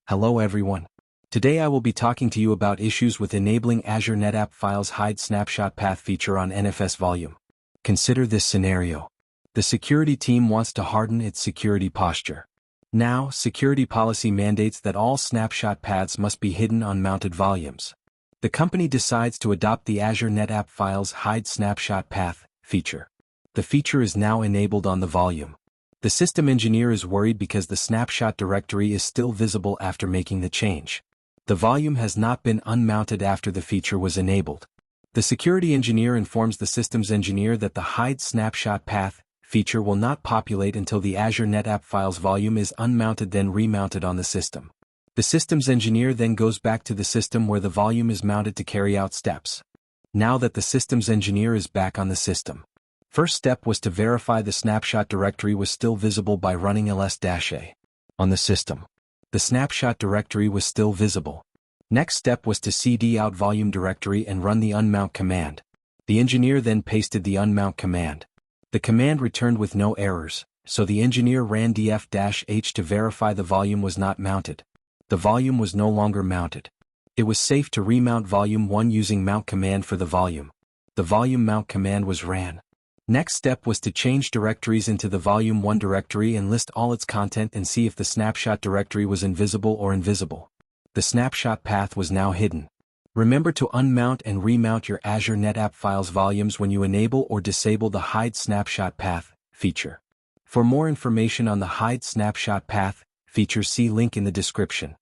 Hello everyone. Today I will be talking to you about issues with enabling Azure NetApp Files hide snapshot path feature on NFS volume. Consider this scenario. The security team wants to harden its security posture. Now, security policy mandates that all snapshot paths must be hidden on mounted volumes. The company decides to adopt the Azure NetApp Files hide snapshot path feature. The feature is now enabled on the volume. The system engineer is worried because the snapshot directory is still visible after making the change. The volume has not been unmounted after the feature was enabled. The security engineer informs the systems engineer that the hide snapshot path feature will not populate until the Azure NetApp Files volume is unmounted then remounted on the system. The systems engineer then goes back to the system where the volume is mounted to carry out steps. Now that the systems engineer is back on the system, first step was to verify the snapshot directory was still visible by running ls-a on the system. The snapshot directory was still visible. Next step was to cd out volume directory and run the unmount command. The engineer then pasted the unmount command. The command returned with no errors, so the engineer ran df-h to verify the volume was not mounted. The volume was no longer mounted. It was safe to remount volume 1 using mount command for the volume. The volume mount command was ran. Next step was to change directories into the volume 1 directory and list all its content and see if the snapshot directory was invisible or invisible. The snapshot path was now hidden. Remember to unmount and remount your Azure NetApp Files volumes when you enable or disable the hide snapshot path feature. For more information on the hide snapshot path feature, see link in the description.